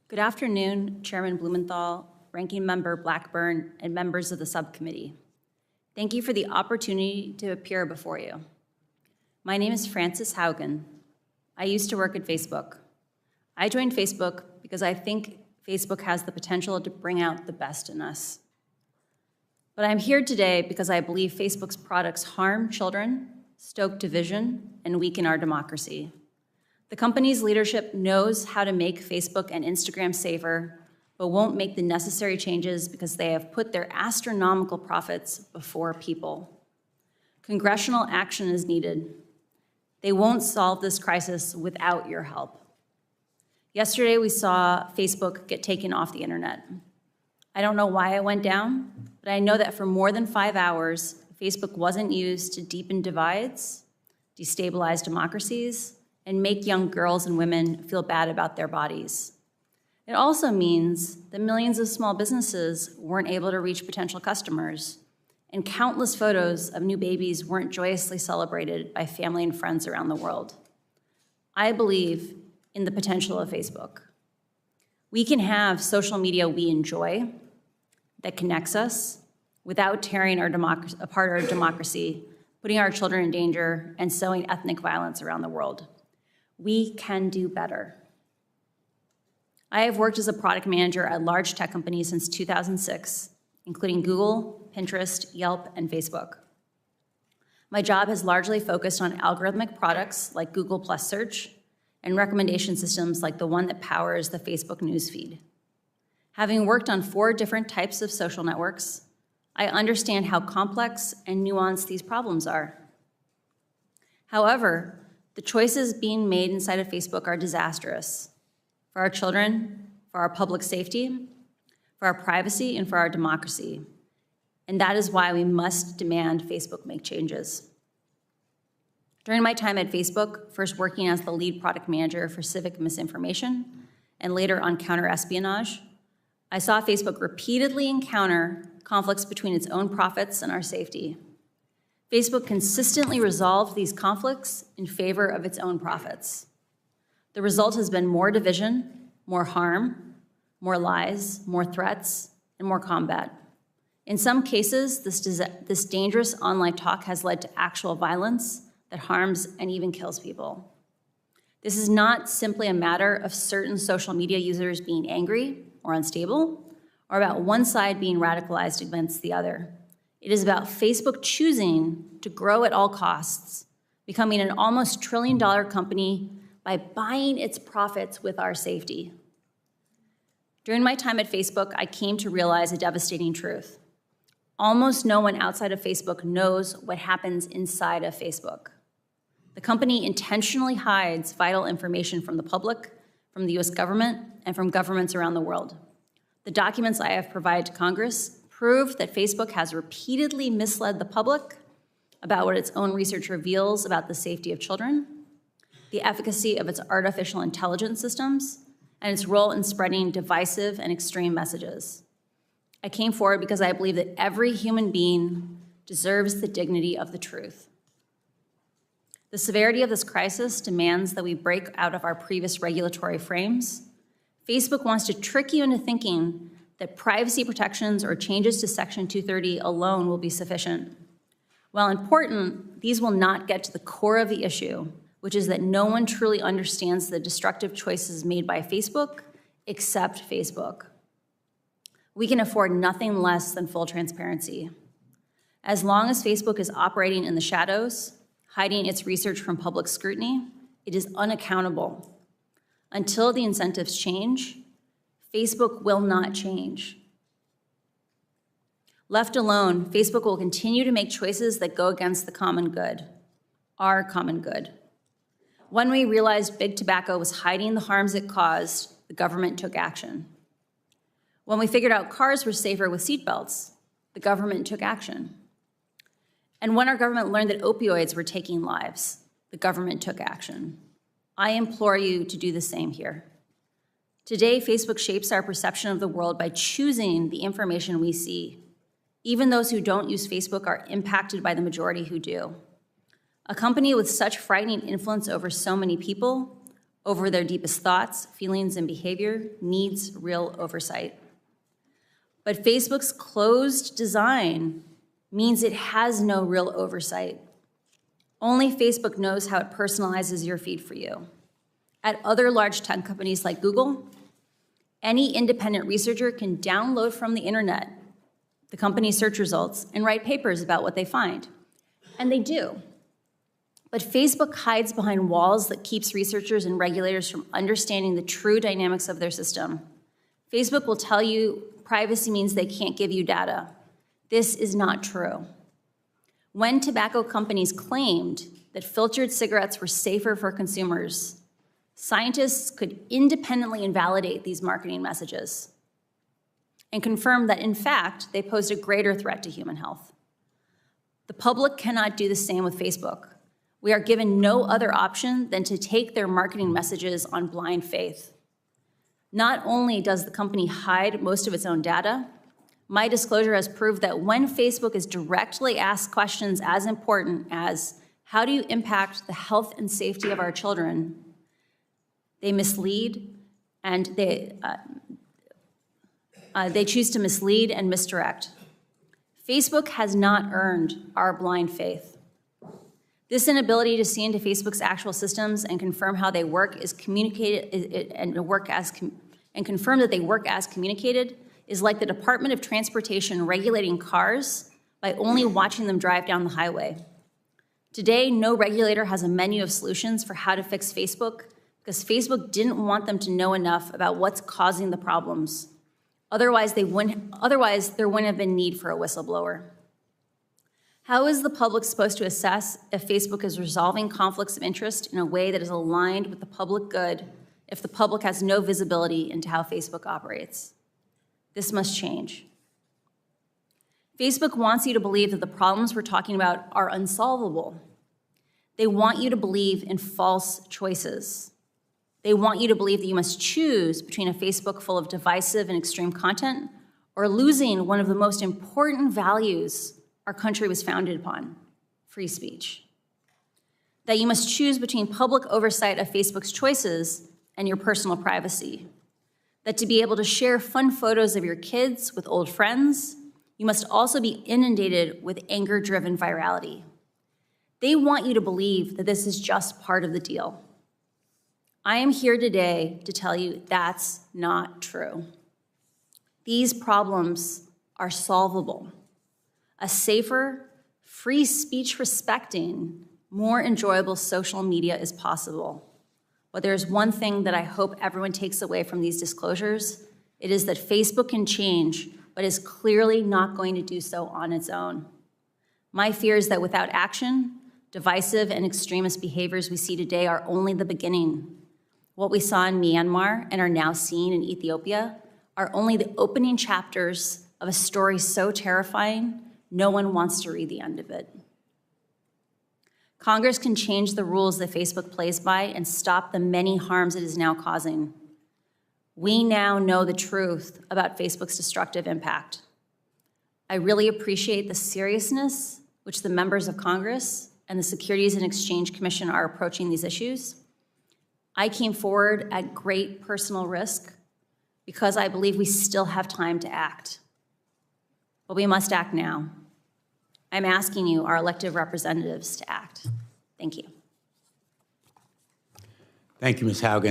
Good afternoon, Chairman Blumenthal, Ranking Member Blackburn, and members of the subcommittee. Thank you for the opportunity to appear before you. My name is Frances Haugen. I used to work at Facebook. I joined Facebook because I think Facebook has the potential to bring out the best in us. But I'm here today because I believe Facebook's products harm children, stoke division, and weaken our democracy. The company's leadership knows how to make Facebook and Instagram safer, but won't make the necessary changes because they have put their astronomical profits before people. Congressional action is needed. They won't solve this crisis without your help. Yesterday, we saw Facebook get taken off the internet. I don't know why it went down, but I know that for more than 5 hours, Facebook wasn't used to deepen divides, destabilize democracies, and make young girls and women feel bad about their bodies. It also means that millions of small businesses weren't able to reach potential customers, and countless photos of new babies weren't joyously celebrated by family and friends around the world. I believe in the potential of Facebook. We can have social media we enjoy that connects us without tearing apart our democracy, putting our children in danger, and sowing ethnic violence around the world. We can do better. I have worked as a product manager at large tech companies since 2006, including Google, Pinterest, Yelp, and Facebook. My job has largely focused on algorithmic products like Google Plus Search and recommendation systems like the one that powers the Facebook newsfeed. Having worked on 4 different types of social networks, I understand how complex and nuanced these problems are. However, the choices being made inside of Facebook are disastrous for our children, for our public safety, for our privacy, and for our democracy. And that is why we must demand Facebook make changes. During my time at Facebook, first working as the lead product manager for civic misinformation, and later on counter-espionage, I saw Facebook repeatedly encounter conflicts between its own profits and our safety. Facebook consistently resolved these conflicts in favor of its own profits. The result has been more division, more harm, more lies, more threats, and more combat. In some cases, this dangerous online talk has led to actual violence that harms and even kills people. This is not simply a matter of certain social media users being angry or unstable, or about one side being radicalized against the other. It is about Facebook choosing to grow at all costs, becoming an almost $1 trillion company by buying its profits with our safety. During my time at Facebook, I came to realize a devastating truth. Almost no one outside of Facebook knows what happens inside of Facebook. The company intentionally hides vital information from the public, from the US government, and from governments around the world. The documents I have provided to Congress prove that Facebook has repeatedly misled the public about what its own research reveals about the safety of children, the efficacy of its artificial intelligence systems, and its role in spreading divisive and extreme messages. I came forward because I believe that every human being deserves the dignity of the truth. The severity of this crisis demands that we break out of our previous regulatory frames. Facebook wants to trick you into thinking that privacy protections or changes to Section 230 alone will be sufficient. While important, these will not get to the core of the issue, which is that no one truly understands the destructive choices made by Facebook except Facebook. We can afford nothing less than full transparency. As long as Facebook is operating in the shadows, hiding its research from public scrutiny, it is unaccountable. Until the incentives change, Facebook will not change. Left alone, Facebook will continue to make choices that go against the common good, our common good. When we realized big tobacco was hiding the harms it caused, the government took action. When we figured out cars were safer with seatbelts, the government took action. And when our government learned that opioids were taking lives, the government took action. I implore you to do the same here. Today, Facebook shapes our perception of the world by choosing the information we see. Even those who don't use Facebook are impacted by the majority who do. A company with such frightening influence over so many people over their deepest thoughts, feelings, and behavior needs real oversight. But Facebook's closed design means it has no real oversight. Only Facebook knows how it personalizes your feed for you. At other large tech companies like Google, any independent researcher can download from the internet the company's search results and write papers about what they find. And they do. But Facebook hides behind walls that keeps researchers and regulators from understanding the true dynamics of their system. Facebook will tell you privacy means they can't give you data. This is not true. When tobacco companies claimed that filtered cigarettes were safer for consumers, scientists could independently invalidate these marketing messages and confirm that, in fact, they posed a greater threat to human health. The public cannot do the same with Facebook. We are given no other option than to take their marketing messages on blind faith. Not only does the company hide most of its own data, my disclosure has proved that when Facebook is directly asked questions as important as, how do you impact the health and safety of our children, they mislead and they choose to mislead and misdirect. Facebook has not earned our blind faith. This inability to see into Facebook's actual systems and confirm how they work is communicated and confirm that they work as communicated is like the Department of Transportation regulating cars by only watching them drive down the highway. Today, no regulator has a menu of solutions for how to fix Facebook because Facebook didn't want them to know enough about what's causing the problems. Otherwise, there wouldn't have been need for a whistleblower. How is the public supposed to assess if Facebook is resolving conflicts of interest in a way that is aligned with the public good if the public has no visibility into how Facebook operates? This must change. Facebook wants you to believe that the problems we're talking about are unsolvable. They want you to believe in false choices. They want you to believe that you must choose between a Facebook full of divisive and extreme content or losing one of the most important values our country was founded upon, free speech. That you must choose between public oversight of Facebook's choices and your personal privacy. That to be able to share fun photos of your kids with old friends, you must also be inundated with anger-driven virality. They want you to believe that this is just part of the deal. I am here today to tell you that's not true. These problems are solvable. A safer, free speech respecting, more enjoyable social media is possible. But there's one thing that I hope everyone takes away from these disclosures. It is that Facebook can change, but is clearly not going to do so on its own. My fear is that without action, divisive and extremist behaviors we see today are only the beginning. What we saw in Myanmar and are now seeing in Ethiopia are only the opening chapters of a story so terrifying, no one wants to read the end of it. Congress can change the rules that Facebook plays by and stop the many harms it is now causing. We now know the truth about Facebook's destructive impact. I really appreciate the seriousness which the members of Congress and the Securities and Exchange Commission are approaching these issues. I came forward at great personal risk because I believe we still have time to act. But we must act now. I'm asking you, our elected representatives, to act. Thank you. Thank you, Ms. Haugen.